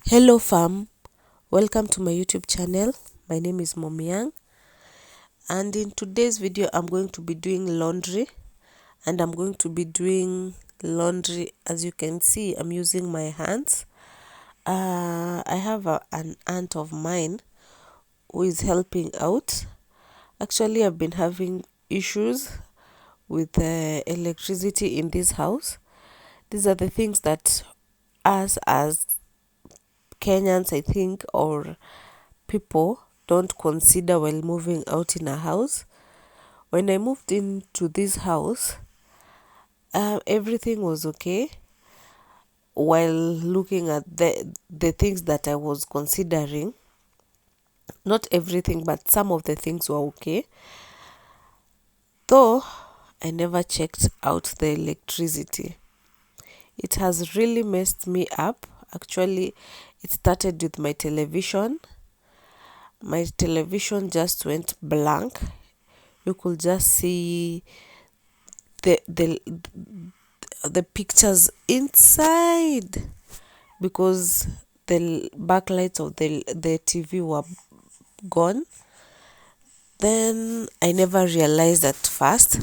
Hello fam, welcome to my YouTube channel. My name is Momiang, and in today's video I'm going to be doing laundry, and I'm going to be doing laundry. As you can see, I'm using my hands. I have an aunt of mine who is helping out. Actually, I've been having issues with electricity in this house. These are the things that us as Kenyans, I think, or people don't consider while moving out in a house. When I moved into this house, everything was okay. While looking at the things that I was considering, not everything, but some of the things were okay. Though I never checked out the electricity. It has really messed me up. Actually, it started with my television. My television just went blank. You could just see the the the pictures inside because the backlights of the TV were gone. Then I never realized at first.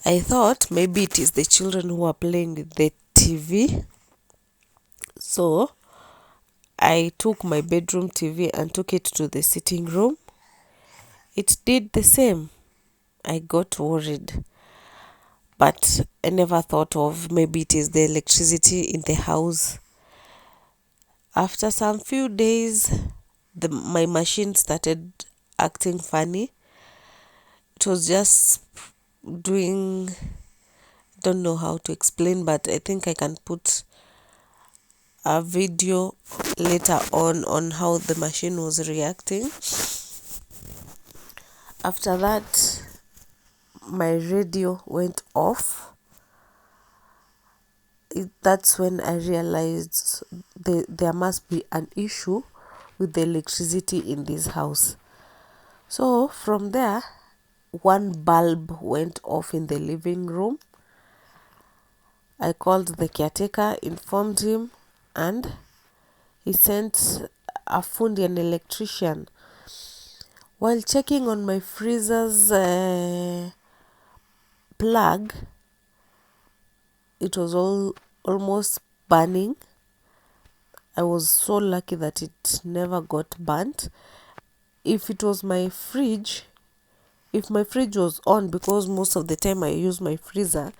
I thought maybe it is the children who are playing with the TV. So I took my bedroom TV and took it to the sitting room. It did the same. I got worried. But I never thought of maybe it is the electricity in the house. After some few days, my machine started acting funny. It was just doing, don't know how to explain, but I think I can put a video later on how the machine was reacting. After that, my radio went off. That's when I realized there must be an issue with the electricity in this house. So from there, one bulb went off in the living room. I called the caretaker, informed him, and he sent a fundi, an electrician. While checking on my freezer's plug, it was almost burning. I was so lucky that it never got burnt. If it was my fridge, if my fridge was on, because most of the time I use my freezer,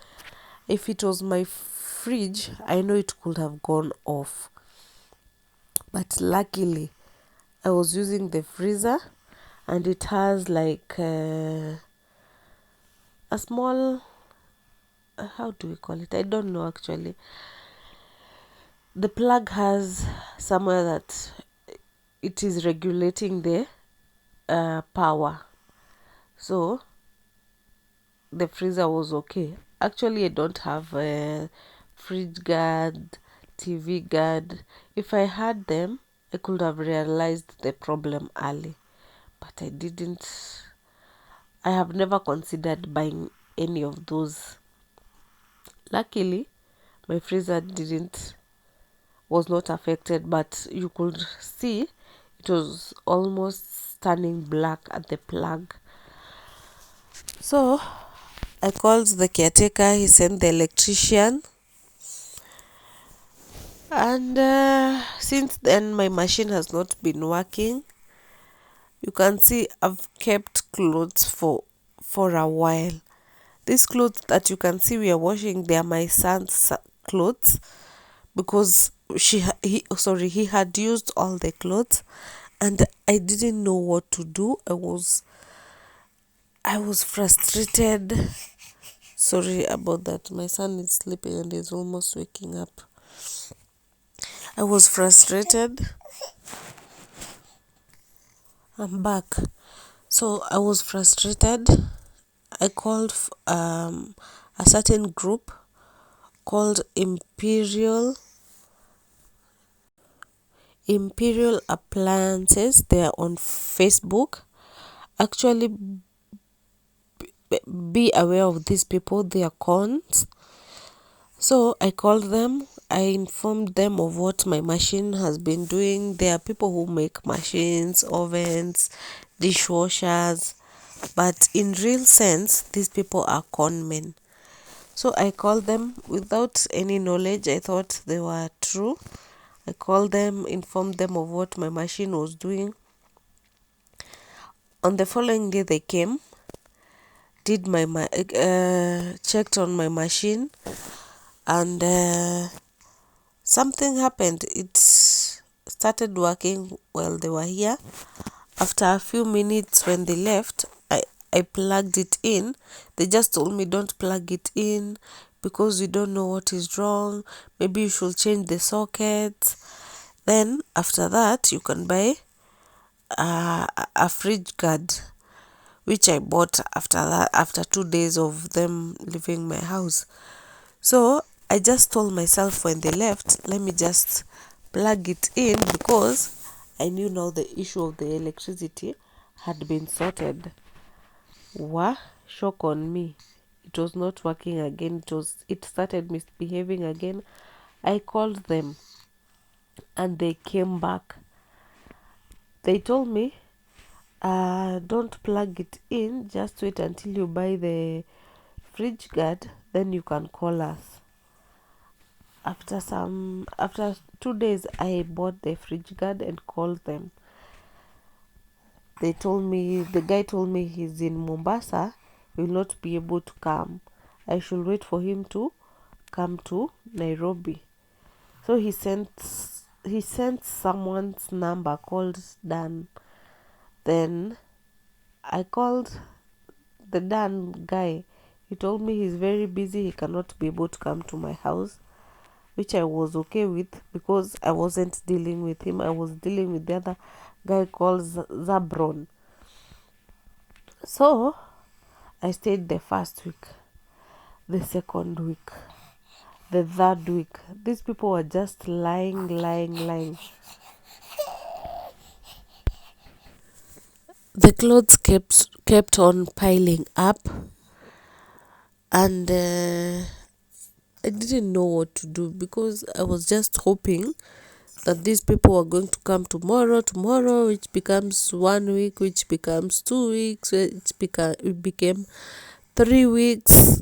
if it was my fridge, I know it could have gone off. But luckily, I was using the freezer, and it has like a small, how do we call it? I don't know actually. The plug has somewhere that it is regulating the power. So the freezer was okay. Actually, I don't have a fridge guard, TV guard. If I had them, I could have realized the problem early, but I didn't. I have never considered buying any of those. Luckily, my freezer was not affected, but you could see it was almost turning black at the plug. So I called the caretaker, he sent the electrician, and since then my machine has not been working. You can see I've kept clothes for a while. These clothes that you can see we are washing, they are my son's clothes, because he had used all the clothes, and I didn't know what to do. I was frustrated. Sorry about that. My son is sleeping and is almost waking up. I was frustrated. I'm back. So I was frustrated. I called a certain group called Imperial Appliances. They are on Facebook. Actually, be aware of these people. They are cons. So I called them, I informed them of what my machine has been doing. There are people who make machines, ovens, dishwashers, but in real sense, these people are con men. So I called them without any knowledge. I thought they were true. I called them, informed them of what my machine was doing. On the following day, they came, did checked on my machine, and something happened. It started working while they were here. After a few minutes, when they left, I plugged it in. They just told me, don't plug it in because you don't know what is wrong. Maybe you should change the socket. Then after that, you can buy a fridge guard, which I bought after 2 days of them leaving my house. So I just told myself when they left, let me just plug it in, because I knew now the issue of the electricity had been sorted. Wah, shock on me. It was not working again. It started misbehaving again. I called them and they came back. They told me, don't plug it in, just wait until you buy the fridge guard, then you can call us. After 2 days, I bought the fridge guard and called them. The guy told me he's in Mombasa, he will not be able to come. I should wait for him to come to Nairobi. So he sent someone's number called Dan. Then I called the Dan guy. He told me he's very busy, he cannot be able to come to my house, which I was okay with because I wasn't dealing with him. I was dealing with the other guy called Zabron. So I stayed the first week, the second week, the third week. These people were just lying. The clothes kept on piling up, and I didn't know what to do, because I was just hoping that these people were going to come tomorrow, which becomes 1 week, which becomes 2 weeks, it became 3 weeks,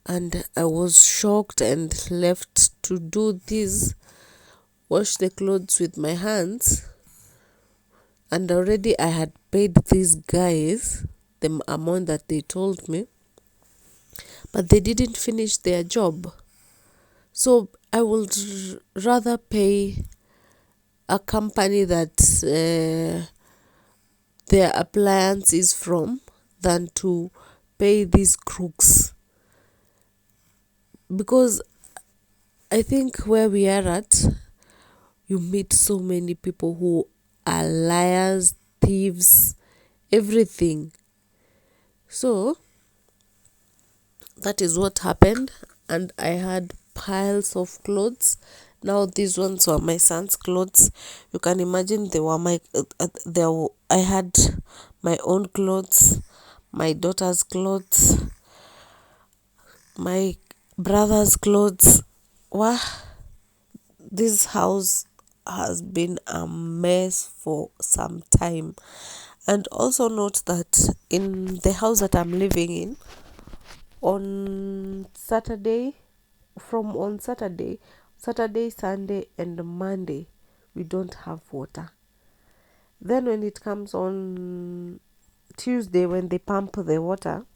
and I was shocked and left to do this, wash the clothes with my hands. And already I had paid these guys the amount that they told me, but they didn't finish their job. So I would rather pay a company that their appliance is from than to pay these crooks, because I think where we are at, you meet so many people who are liars, thieves, everything. So that is what happened, and I had piles of clothes. Now these ones were my son's clothes. You can imagine they were I had my own clothes, my daughter's clothes, my brother's clothes. Wow, this house has been a mess for some time. And also note that in the house that I'm living in, on Saturday, Sunday, and Monday, we don't have water. Then when it comes on Tuesday, when they pump the water,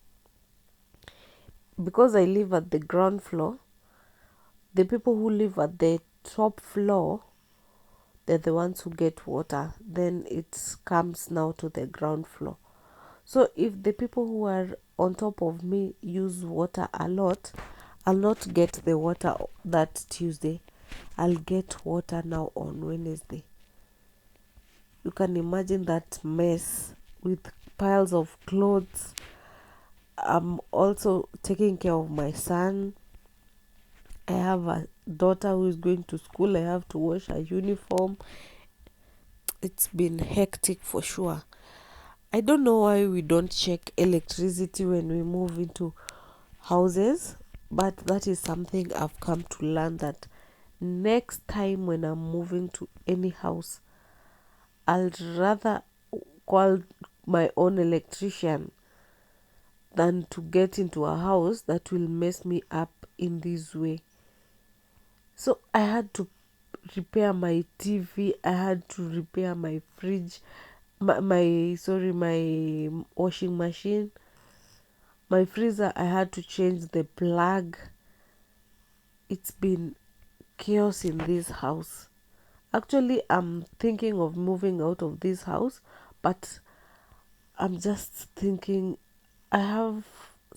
because I live at the ground floor, the people who live at the top floor, they're the ones who get water. Then it comes now to the ground floor. So if the people who are on top of me use water a lot, I'll not get the water that Tuesday. I'll get water now on Wednesday. You can imagine that mess with piles of clothes. I'm also taking care of my son. I have a daughter who is going to school. I have to wash her uniform. It's been hectic for sure. I don't know why we don't check electricity when we move into houses. But that is something I've come to learn, that next time when I'm moving to any house, I'll rather call my own electrician than to get into a house that will mess me up in this way. So I had to repair my TV, I had to repair my fridge, my washing machine, my freezer. I had to change the plug. It's been chaos in this house. Actually, I'm thinking of moving out of this house, but I'm just thinking, I have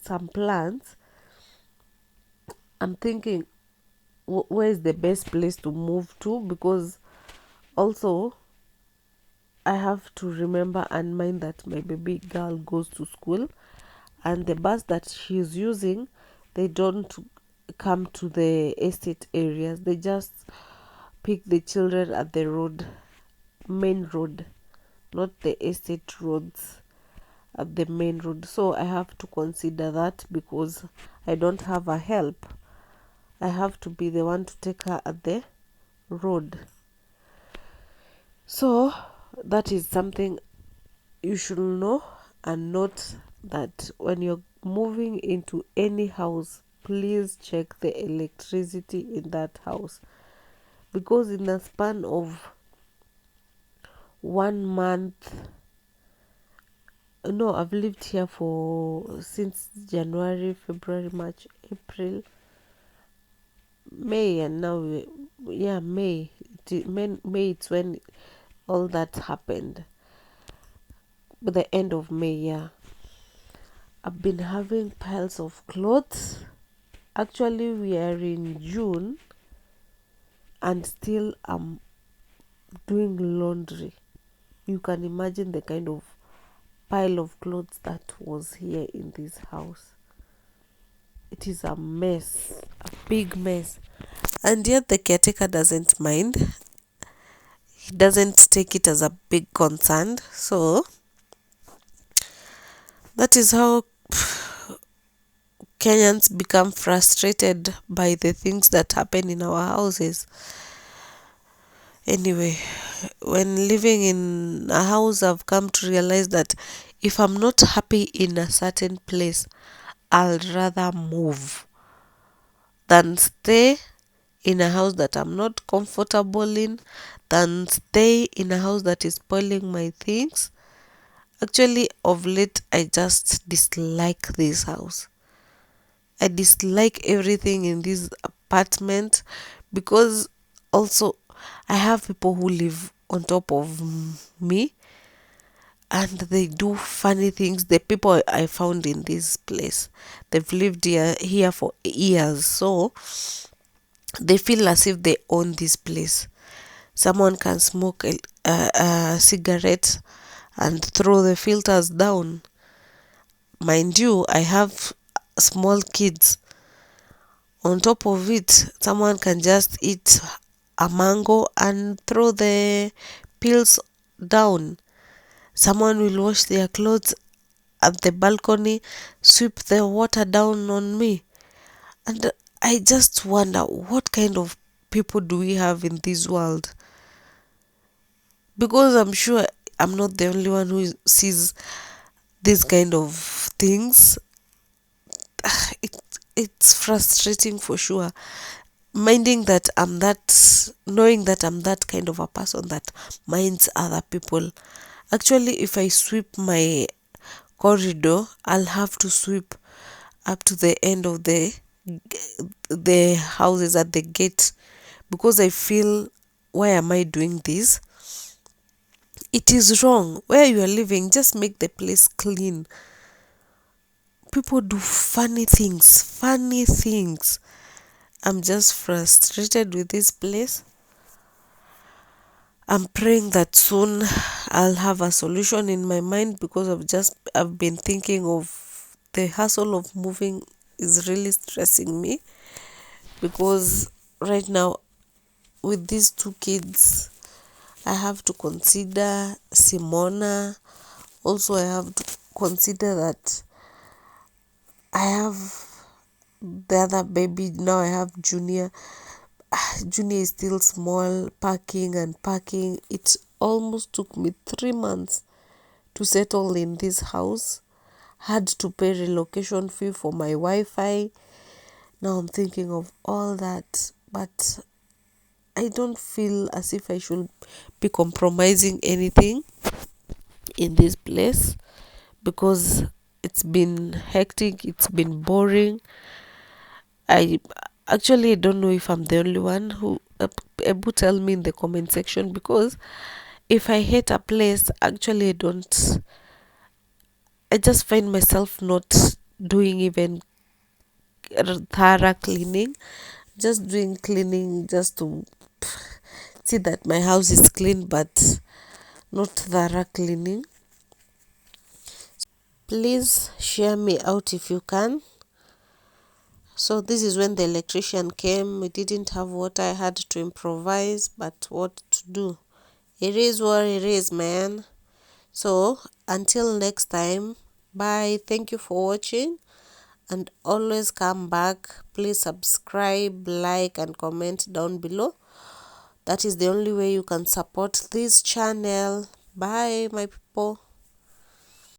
some plans. I'm thinking, where is the best place to move to? Because also I have to remember and mind that my baby girl goes to school, and the bus that she's using, they don't come to the estate areas. They just pick the children at the main road, not the estate roads, at the main road. So I have to consider that, because I don't have a help. I have to be the one to take her at the road. So that is something you should know, and note that when you're moving into any house, please check the electricity in that house, because in the span of 1 month, no, I've lived here for since January, February, March, April, May, and now yeah, May. May, it's when all that happened. But the end of May, yeah. I've been having piles of clothes. Actually, we are in June, and still I'm doing laundry. You can imagine the kind of pile of clothes that was here in this house. It is a mess, a big mess. And yet the caretaker doesn't mind. He doesn't take it as a big concern. So that is how Kenyans become frustrated by the things that happen in our houses. Anyway, when living in a house, I've come to realize that if I'm not happy in a certain place, I'll rather move than stay in a house that I'm not comfortable in, than stay in a house that is spoiling my things. Actually, of late, I just dislike this house. I dislike everything in this apartment, because also I have people who live on top of me, and they do funny things. The people I found in this place, they've lived here for years, so they feel as if they own this place. Someone can smoke a cigarette and throw the filters down. Mind you, I have small kids. On top of it, someone can just eat a mango and throw the peels down. Someone will wash their clothes at the balcony, sweep the water down on me. And I just wonder, what kind of people do we have in this world? Because I'm sure I'm not the only one who sees this kind of things. It, it's frustrating for sure. Knowing that I'm that kind of a person that minds other people. Actually, if I sweep my corridor, I'll have to sweep up to the end of the houses at the gate, because I feel, why am I doing this? It is wrong. Where you are living, just make the place clean. People do funny things, funny things. I'm just frustrated with this place. I'm praying that soon I'll have a solution in my mind, because I've been thinking of the hassle of moving is really stressing me, because right now with these two kids, I have to consider Simona. Also, I have to consider that I have the other baby. Now I have Junior. Junior is still small, packing and packing. It almost took me 3 months to settle in this house. Had to pay relocation fee for my Wi-Fi. Now I'm thinking of all that, but I don't feel as if I should be compromising anything in this place, because it's been hectic, it's been boring. I actually don't know if I'm the only one who able tell me in the comment section, because if I hate a place, actually I just find myself not doing even thorough cleaning, just doing cleaning just to see that my house is clean, but not thorough cleaning. Please share me out if you can. So this is when the electrician came. We didn't have water. I had to improvise, but what to do? It is what it is, man. So until next time, bye. Thank you for watching, and always come back. Please subscribe, like and comment down below. That is the only way you can support this channel. Bye, my people.